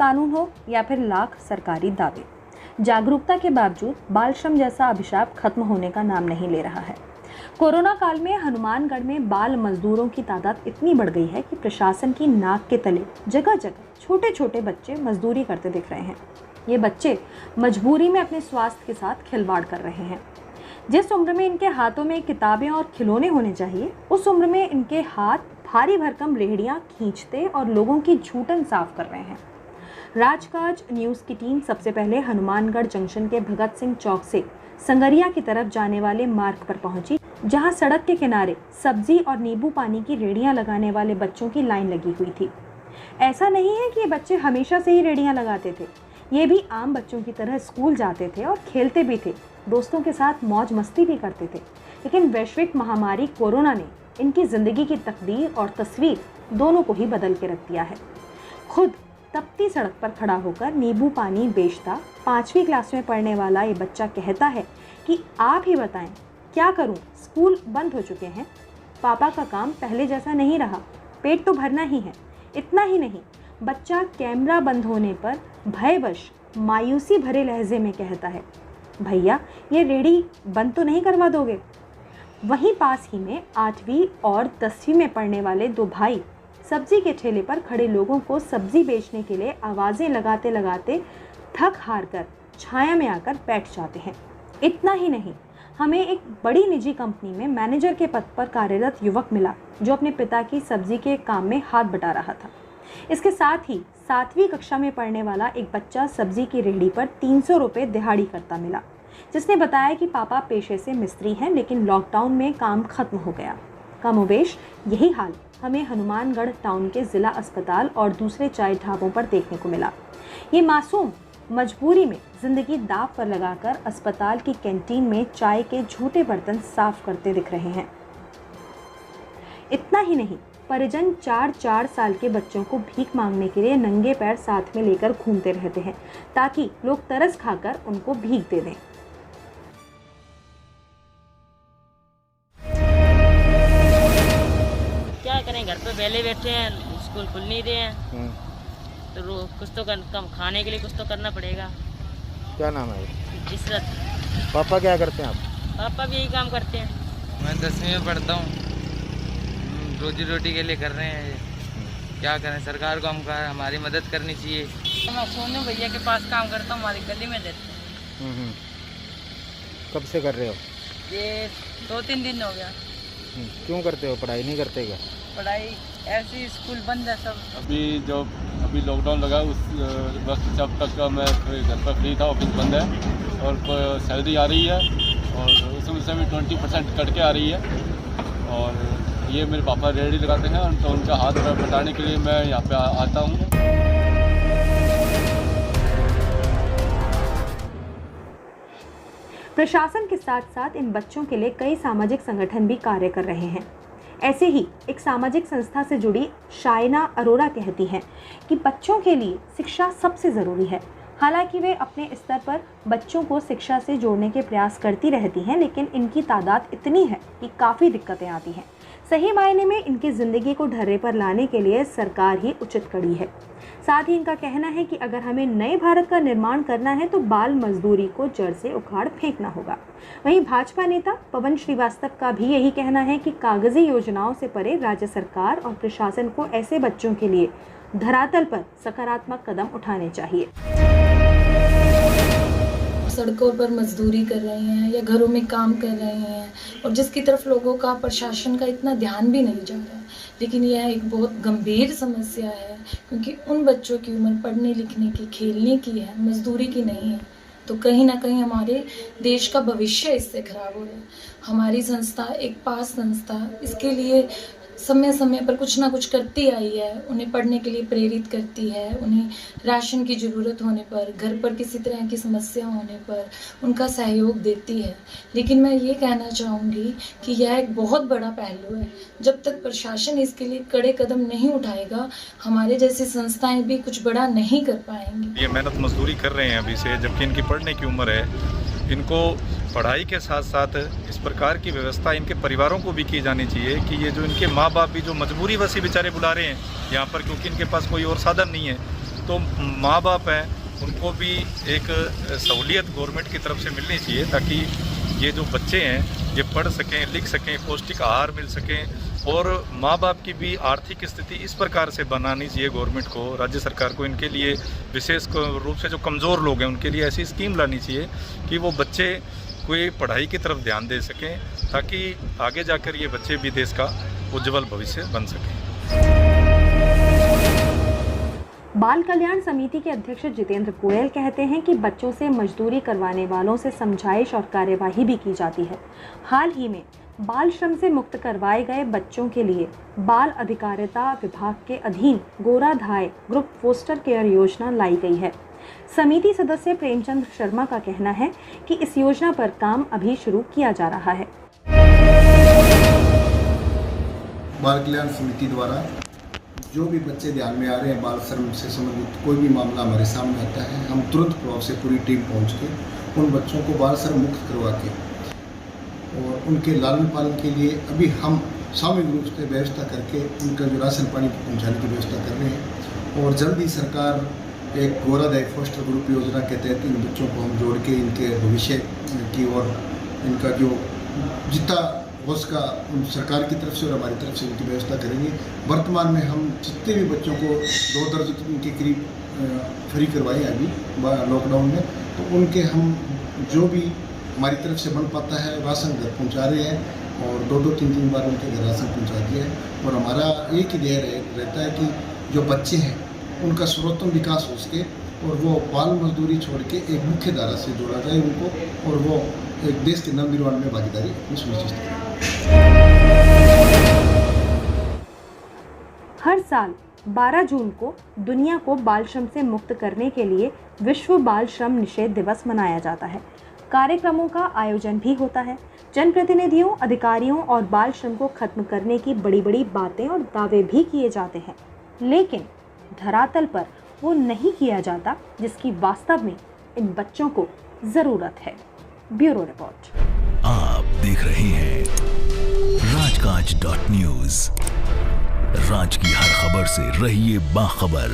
कानून हो या फिर लाख सरकारी दावे, जागरूकता के बावजूद बाल श्रम जैसा अभिशाप खत्म होने का नाम नहीं ले रहा है। कोरोना काल में हनुमानगढ़ में बाल मजदूरों की तादाद इतनी बढ़ गई है कि प्रशासन की नाक के तले जगह जगह छोटे छोटे बच्चे मजदूरी करते दिख रहे हैं। ये बच्चे मजबूरी में अपने स्वास्थ्य के साथ खिलवाड़ कर रहे हैं। जिस उम्र में इनके हाथों में किताबें और खिलौने होने चाहिए, उस उम्र में इनके हाथ भारी भरकम रेहड़ियां खींचते और लोगों की झूठन साफ कर रहे हैं। राजकाज न्यूज़ की टीम सबसे पहले हनुमानगढ़ जंक्शन के भगत सिंह चौक से संगरिया की तरफ जाने वाले मार्ग पर पहुंची, जहां सड़क के किनारे सब्जी और नींबू पानी की रेहड़ियां लगाने वाले बच्चों की लाइन लगी हुई थी। ऐसा नहीं है कि ये बच्चे हमेशा से ही रेहड़ियां लगाते थे, ये भी आम बच्चों की तरह स्कूल जाते थे और खेलते भी थे, दोस्तों के साथ मौज मस्ती भी करते थे। लेकिन वैश्विक महामारी कोरोना ने इनकी ज़िंदगी की तकदीर और तस्वीर दोनों को ही बदल के रख दिया है। खुद तपती सड़क पर खड़ा होकर नींबू पानी बेचता 5वीं क्लास में पढ़ने वाला ये बच्चा कहता है कि आप ही बताएं क्या करूं, स्कूल बंद हो चुके हैं, पापा का काम पहले जैसा नहीं रहा, पेट तो भरना ही है। इतना ही नहीं, बच्चा कैमरा बंद होने पर भयवश मायूसी भरे लहजे में कहता है, भैया ये रेहड़ी बंद तो नहीं करवा दोगे। वहीं पास ही में 8वीं और 10वीं में पढ़ने वाले दो भाई सब्जी के ठेले पर खड़े लोगों को सब्जी बेचने के लिए आवाज़ें लगाते लगाते थक हार कर छाया में आकर बैठ जाते हैं। इतना ही नहीं, हमें एक बड़ी निजी कंपनी में मैनेजर के पद पर कार्यरत युवक मिला जो अपने पिता की सब्जी के काम में हाथ बटा रहा था। इसके साथ ही 7वीं कक्षा में पढ़ने वाला एक बच्चा सब्जी की रेहड़ी पर 300 रुपये दिहाड़ी करता मिला, जिसने बताया कि पापा पेशे से मिस्त्री हैं, लेकिन लॉकडाउन में काम खत्म हो गया। कमोबेश यही हाल हमें हनुमानगढ़ टाउन के ज़िला अस्पताल और दूसरे चाय ढाबों पर देखने को मिला। ये मासूम मजबूरी में ज़िंदगी दांव पर लगाकर अस्पताल की कैंटीन में चाय के झूठे बर्तन साफ करते दिख रहे हैं। इतना ही नहीं, परिजन 4-4 साल के बच्चों को भीख मांगने के लिए नंगे पैर साथ में लेकर घूमते रहते हैं ताकि लोग तरस खाकर उनको भीख दे दें। क्या करें, घर पे पहले बैठे हैं, स्कूल खुल नहीं रहे हैं, तो कुछ तो कम खाने के लिए कुछ तो करना पड़ेगा। क्या नाम है? इशरत। पापा क्या करते हैं आप? पापा भी यही काम करते हैं। मैं 10वीं में पढ़ता हूँ, रोजी रोटी के लिए कर रहे हैं ये। क्या करें, सरकार को हमारी मदद करनी चाहिए। मैं सोनू भैया के पास काम करता हूँ, हमारी गली में रहते हैं। कब से कर रहे हो? ये 2-3 दिन हो गया। क्यों करते हो? पढ़ाई नहीं करते क्या? पढ़ाई ऐसी, स्कूल बंद है सब। अभी लॉकडाउन लगा उस वक्त जब तक मैं घर पर फ्री था, ऑफिस बंद है और सैलरी आ रही है और उसमें से भी 20% कट के आ रही है। और ये मेरे पापा रेहड़ी लगाते हैं, तो उनका हाथ बटाने के लिए मैं यहाँ पे आता हूँ। प्रशासन के साथ साथ इन बच्चों के लिए कई सामाजिक संगठन भी कार्य कर रहे हैं। ऐसे ही एक सामाजिक संस्था से जुड़ी शायना अरोरा कहती हैं कि बच्चों के लिए शिक्षा सबसे ज़रूरी है। हालांकि वे अपने स्तर पर बच्चों को शिक्षा से जोड़ने के प्रयास करती रहती हैं, लेकिन इनकी तादाद इतनी है कि काफ़ी दिक्कतें आती हैं। सही मायने में इनकी ज़िंदगी को ढर्रे पर लाने के लिए सरकार ही उचित कड़ी है। साथ ही इनका कहना है कि अगर हमें नए भारत का निर्माण करना है तो बाल मजदूरी को जड़ से उखाड़ फेंकना होगा। वहीं भाजपा नेता पवन श्रीवास्तव का भी यही कहना है कि कागजी योजनाओं से परे राज्य सरकार और प्रशासन को ऐसे बच्चों के लिए धरातल पर सकारात्मक कदम उठाने चाहिए। सड़कों पर मजदूरी कर रहे हैं या घरों में काम कर रहे हैं और जिसकी तरफ लोगों का, प्रशासन का इतना ध्यान भी नहीं जा रहा है। लेकिन यह एक बहुत गंभीर समस्या है, क्योंकि उन बच्चों की उम्र पढ़ने लिखने की, खेलने की है, मजदूरी की नहीं है। तो कहीं ना कहीं हमारे देश का भविष्य इससे खराब हो रहा है। हमारी संस्था, एक पास संस्था, इसके लिए समय समय पर कुछ ना कुछ करती आई है। उन्हें पढ़ने के लिए प्रेरित करती है, उन्हें राशन की ज़रूरत होने पर, घर पर किसी तरह की समस्या होने पर उनका सहयोग देती है। लेकिन मैं ये कहना चाहूँगी कि यह एक बहुत बड़ा पहलू है। जब तक प्रशासन इसके लिए कड़े कदम नहीं उठाएगा, हमारे जैसी संस्थाएं भी कुछ बड़ा नहीं कर पाएंगी। ये मेहनत मजदूरी कर रहे हैं अभी से, जबकि इनकी पढ़ने की उम्र है। इनको पढ़ाई के साथ साथ इस प्रकार की व्यवस्था इनके परिवारों को भी की जानी चाहिए कि ये जो इनके माँ बाप भी जो मजबूरी वैसे बेचारे बुला रहे हैं यहाँ पर, क्योंकि इनके पास कोई और साधन नहीं है, तो माँ बाप हैं उनको भी एक सहूलियत गवर्नमेंट की तरफ से मिलनी चाहिए, ताकि ये जो बच्चे हैं ये पढ़ सकें, लिख सकें, पौष्टिक आहार मिल सकें। और माँ बाप की भी आर्थिक स्थिति इस प्रकार से बनानी चाहिए गवर्नमेंट को, राज्य सरकार को, इनके लिए विशेष रूप से जो कमज़ोर लोग हैं उनके लिए ऐसी स्कीम लानी चाहिए कि वो बच्चे कोई पढ़ाई की तरफ ध्यान दे सकें, ताकि आगे जाकर ये बच्चे भी देश का उज्जवल भविष्य बन सकें। बाल कल्याण समिति के अध्यक्ष जितेंद्र गोयल कहते हैं कि बच्चों से मजदूरी करवाने वालों से समझाइश और कार्यवाही भी की जाती है। हाल ही में बाल श्रम से मुक्त करवाए गए बच्चों के लिए बाल अधिकारिता विभाग के अधीन गोराधाय ग्रुप फोस्टर केयर योजना लाई गई है। समिति सदस्य प्रेमचंद शर्मा का कहना है कि इस योजना पर काम अभी शुरू किया जा रहा है। बाल कल्याण समिति द्वारा जो भी बच्चे ध्यान में आ रहे हैं, बाल श्रम से संबंधित कोई भी मामला हमारे सामने आता है, हम तुरंत प्रभाव से पूरी टीम पहुंच के उन बच्चों को बाल श्रम मुक्त करवा के और उनके लालन पालन के लिए अभी हम सामूहिक रूप से व्यवस्था करके उनका जो राशन पानी पहुंचाने की व्यवस्था कर रहे हैं। और जल्द ही सरकार एक गोराधाय फोस्टर ग्रुप योजना के तहत इन बच्चों को हम जोड़ के इनके भविष्य की और इनका जो जितना हो उसका सरकार की तरफ से और हमारी तरफ से उनकी व्यवस्था करेंगे। वर्तमान में हम जितने भी बच्चों को 2 दर्जन के करीब फ्री करवाए अभी लॉकडाउन में, तो उनके हम जो भी हमारी तरफ से बन पाता है राशन घर पहुंचा रहे हैं और 2-2, 3-3 बार उनके घर राशन पहुंचा दिया है। और हमारा एक ही ध्येय रहता है कि जो बच्चे हैं उनका सर्वोत्तम विकास हो सके और वो बाल मजदूरी छोड़ के एक मुख्य धारा से जोड़ा जाए उनको, और वो एक देश के नवनिर्माण में भागीदारी अपनी सुनिश्चित करें। हर साल 12 जून को दुनिया को बाल श्रम से मुक्त करने के लिए विश्व बाल श्रम निषेध दिवस मनाया जाता है। कार्यक्रमों का आयोजन भी होता है। जनप्रतिनिधियों, अधिकारियों और बाल श्रम को खत्म करने की बड़ी बड़ी बातें और दावे भी किए जाते हैं, लेकिन धरातल पर वो नहीं किया जाता जिसकी वास्तव में इन बच्चों को जरूरत है। Bureau report. आप देख रहे हैं राजकाज.न्यूज। राज की हर खबर से रहिए बाखबर।